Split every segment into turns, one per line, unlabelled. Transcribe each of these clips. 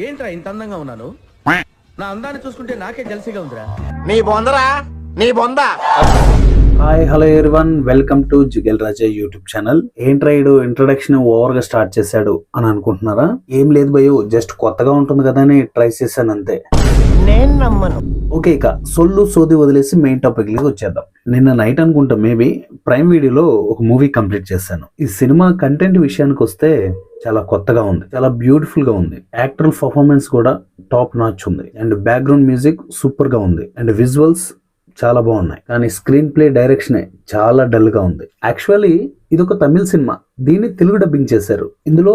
ఏంట్రా ఇంత అందంగా ఉన్నాను? నా అందాన్ని చూసుకుంటే నాకే జలసిగా ఉందిరా.
నీ బొందరా నీ బొంద.
Hi hello everyone, welcome to Jigel Raja YouTube channel. ఏంట్రా ఈడు ఇంట్రొడక్షన్ ఓవర్ గా స్టార్ట్ చేశాడు అని అనుకుంటున్నారా? ఏం లేదు భయ్యో, జస్ట్ కొత్తగా ఉంటుంది కదా అని ట్రై చేశాను అంతే.
నేను నమ్మను.
ఓకే, ఇక సొల్లు సోది వదిలేసి మెయిన్ టాపిక్ కి వచ్చేద్దాం. నిన్న నైట్ అనుకుంటా మేబీ ప్రైమ్ వీడియోలో ఒక మూవీ కంప్లీట్ చేశాను. ఈ సినిమా కంటెంట్ విషయానికి వస్తే చాలా కొత్తగా ఉంది, చాలా బ్యూటిఫుల్ గా ఉంది. యాక్టర్ పర్ఫార్మెన్స్ కూడా టాప్ నాచ్ ఉంది, అండ్ బ్యాక్గ్రౌండ్ మ్యూజిక్ సూపర్ గా ఉంది, అండ్ విజువల్స్ చాలా బాగున్నాయి. కానీ స్క్రీన్ ప్లే డైరెక్షనే చాలా డల్ గా ఉంది. యాక్చువల్లీ ఇది ఒక తమిళ సినిమా, దీన్ని తెలుగు డబ్బింగ్ చేశారు. ఇందులో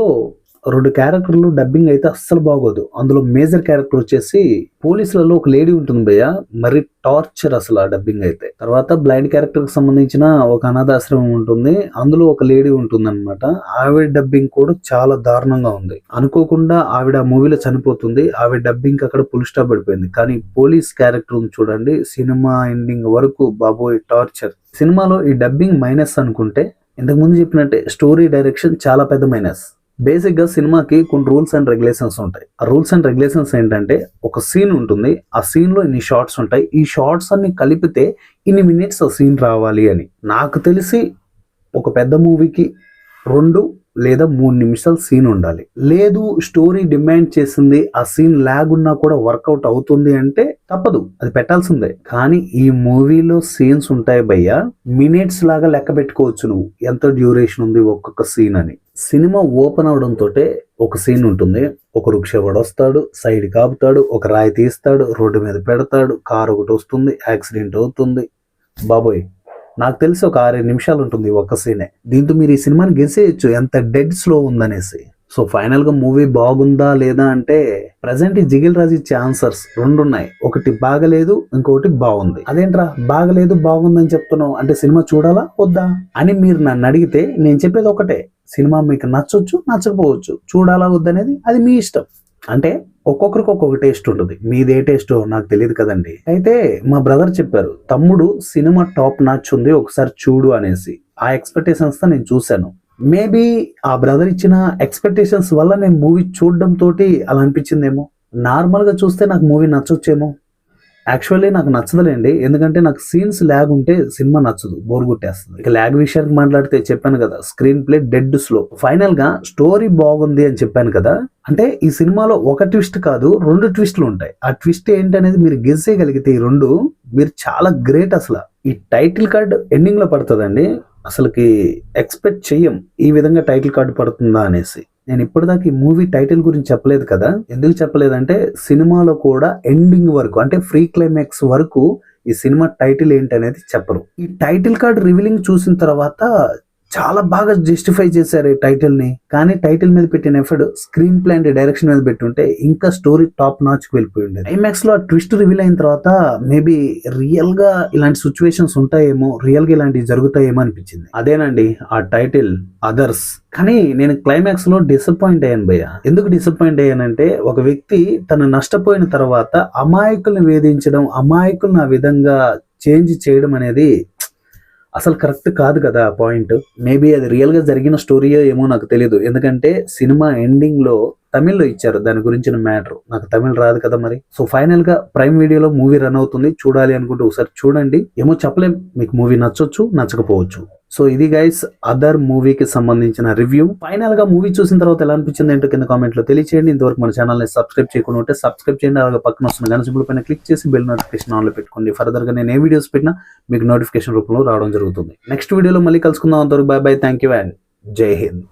2 క్యారెక్టర్లు డబ్బింగ్ అయితే అస్సలు బాగోదు. అందులో మేజర్ క్యారెక్టర్ వచ్చేసి పోలీసులలో ఒక లేడీ ఉంటుంది భయ్య, మరి టార్చర్ అసలు ఆ డబ్బింగ్ అయితే. తర్వాత బ్లైండ్ క్యారెక్టర్ కి సంబంధించిన ఒక అనాథాశ్రమం ఉంటుంది, అందులో ఒక లేడీ ఉంటుంది అనమాట. ఆవిడ డబ్బింగ్ కూడా చాలా దారుణంగా ఉంది. అనుకోకుండా ఆవిడ మూవీలో చనిపోతుంది, ఆవిడ డబ్బింగ్ అక్కడ ఫుల్ స్టాప్ పడిపోయింది. కానీ పోలీస్ క్యారెక్టర్ చూడండి, సినిమా ఎండింగ్ వరకు బాబోయ్ టార్చర్. సినిమాలో ఈ డబ్బింగ్ మైనస్ అనుకుంటే, ఇంతకు ముందు చెప్పినట్టే స్టోరీ డైరెక్షన్ చాలా పెద్ద మైనస్. బేసిక్ గా సినిమాకి కొన్ని రూల్స్ అండ్ రెగ్యులేషన్స్ ఉంటాయి. ఆ రూల్స్ అండ్ రెగ్యులేషన్స్ ఏంటంటే, ఒక సీన్ ఉంటుంది, ఆ సీన్ లో ఇన్ని షార్ట్స్ ఉంటాయి, ఈ షార్ట్స్ అన్ని కలిపితే ఇన్ని మినిట్స్ ఆ సీన్ రావాలి అని. నాకు తెలిసి ఒక పెద్ద మూవీకి 2 లేదా 3 నిమిషాల సీన్ ఉండాలి. లేదు స్టోరీ డిమాండ్ చేసింది, ఆ సీన్ లాగ్ ఉన్నా కూడా వర్కౌట్ అవుతుంది అంటే తప్పదు, అది పెట్టాల్సిందే. కానీ ఈ మూవీలో సీన్స్ ఉంటాయి భయ్య, మినిట్స్ లాగా లెక్క పెట్టుకోవచ్చు నువ్వు ఎంత డ్యూరేషన్ ఉంది ఒక్కొక్క సీన్ అని. సినిమా ఓపెన్ అవడంతో ఒక సీన్ ఉంటుంది, ఒక రిక్షావాడు వస్తాడు, సైడ్ కాపుతాడు, ఒక రాయి తీస్తాడు, రోడ్డు మీద పెడతాడు, కారు ఒకటి వస్తుంది, యాక్సిడెంట్ అవుతుంది. బాబోయ్, నాకు తెలిసి ఒక 6 నిమిషాలు ఉంటుంది ఒక్క సీనే. దీంతో మీరు ఈ సినిమాని గెసేయచ్చు ఎంత డెడ్ స్లో ఉందనేసి. సో ఫైనల్ గా మూవీ బాగుందా లేదా అంటే, ప్రజెంట్ ఈ జిగిల్ రాజు ఇచ్చే ఆన్సర్స్ 2 ఉన్నాయి. ఒకటి బాగలేదు, ఇంకొకటి బాగుంది. అదేంట్రా బాగలేదు బాగుందని చెప్తున్నావు అంటే, సినిమా చూడాలా వద్దా అని మీరు నన్ను అడిగితే నేను చెప్పేది ఒకటే, సినిమా మీకు నచ్చొచ్చు నచ్చకపోవచ్చు, చూడాలా వద్దనేది అది మీ ఇష్టం. అంటే ఒక్కొక్కరికి ఒక్కొక్క టేస్ట్ ఉంటుంది, మీది ఏ టేస్టో నాకు తెలియదు కదండి. అయితే మా బ్రదర్ చెప్పారు, తమ్ముడు సినిమా టాప్ నాచ్ ఉంది ఒకసారి చూడు అనేసి. ఆ ఎక్స్పెక్టేషన్స్ తో నేను చూశాను. మేబీ ఆ బ్రదర్ ఇచ్చిన ఎక్స్పెక్టేషన్స్ వల్ల నేను మూవీ చూడడం తోటి అలా అనిపించిందేమో. నార్మల్ గా చూస్తే నాకు మూవీ నచ్చొచ్చేమో. యాక్చువల్లీ నాకు నచ్చదులేండి, ఎందుకంటే నాకు సీన్స్ ల్యాగ్ ఉంటే సినిమా నచ్చదు, బోర్ కొట్టేస్తుంది. ఇక ల్యాగ్ విషయానికి మాట్లాడితే చెప్పాను కదా, screen play dead slow. Final గా స్టోరీ బాగుంది అని చెప్పాను కదా, అంటే ఈ సినిమాలో ఒక ట్విస్ట్ కాదు 2 ట్విస్టులు ఉంటాయి. ఆ ట్విస్ట్ ఏంటనేది మీరు గెస్ చేయగలిగితే ఈ 2 మీరు చాలా గ్రేట్. అసలు ఈ టైటిల్ కార్డ్ ఎండింగ్ లో పడుతుందండి, అసలుకి ఎక్స్పెక్ట్ చెయ్యం ఈ విధంగా టైటిల్ కార్డు పడుతుందా అనేసి. నేను ఇప్పటిదాకా ఈ మూవీ టైటిల్ గురించి చెప్పలేదు కదా. ఎందుకు చెప్పలేదంటే, సినిమాలో కూడా ఎండింగ్ వరకు అంటే ఫ్రీ క్లైమాక్స్ వరకు ఈ సినిమా టైటిల్ ఏంటి అనేది చెప్పరు. ఈ టైటిల్ కార్డ్ రివీలింగ్ చూసిన తర్వాత చాలా బాగా జస్టిఫై చేశారు ఈ టైటిల్ ని. కానీ టైటిల్ మీద పెట్టిన effort screen play and direction మీద పెట్టుంటే ఇంకా స్టోరీ టాప్ నాచ్ కి వెళ్ళిపోయి ఉండేది. ఐమాక్స్ లో ఆ ట్విస్ట్ రివీల్ అయిన తర్వాత మేబీ రియల్ గా ఇలాంటి సిచ్యువేషన్స్ ఉంటాయేమో, రియల్ గా ఇలాంటివి జరుగుతాయేమో అనిపించింది. అదేనండి ఆ టైటిల్ అదర్స్. కానీ నేను క్లైమాక్స్ లో డిసప్పాయింట్ అయ్యాను భయ్య. ఎందుకు డిసప్పాయింట్ అయ్యానంటే, ఒక వ్యక్తి తను నష్టపోయిన తర్వాత అమాయకుల్ని వేధించడం, అమాయకుల్ని ఆ విధంగా చేంజ్ చేయడం అనేది అసలు కరెక్ట్ కాదు కదా పాయింట్. మేబీ అది రియల్ గా జరిగిన స్టోరీయో ఏమో నాకు తెలియదు, ఎందుకంటే సినిమా ఎండింగ్ లో తమిళ్లో ఇచ్చారు దాని గురించిన మ్యాటర్. నాకు తమిళ్ రాదు కదా మరి. సో ఫైనల్ గా ప్రైమ్ వీడియోలో మూవీ రన్ అవుతుంది, చూడాలి అనుకుంటే ఒకసారి చూడండి. ఏమో చెప్పలేం, మీకు మూవీ నచ్చొచ్చు నచ్చకపోవచ్చు. సో ఇది గైస్ అదర్ మూవీకి సంబంధించిన రివ్యూ. ఫైనల్ గా మూవీ చూసిన తర్వాత ఎలా అనిపించింది ఏంటో కింద కామెంట్ లో తెలియచేయండి. ఇంతవరకు మన ఛానల్ ని సబ్స్క్రైబ్ చేయకుండా ఉంటే సబ్స్క్రైబ్ చేయండి. అలాగే పక్కన వస్తున్న గంట సింబల్ పైన క్లిక్ చేసి బెల్ నోటిఫికేషన్ ఆన్ లో పెట్టుకోండి. ఫర్దర్ గా నేను ఏ వీడియోస్ పెట్టినా మీకు నోటిఫికేషన్ రూపంలో రావడం జరుగుతుంది. నెక్స్ట్ వీడియోలో మళ్ళీ కలుసుకుందాం. అంతవరకు by by, thank you and జై హింద్.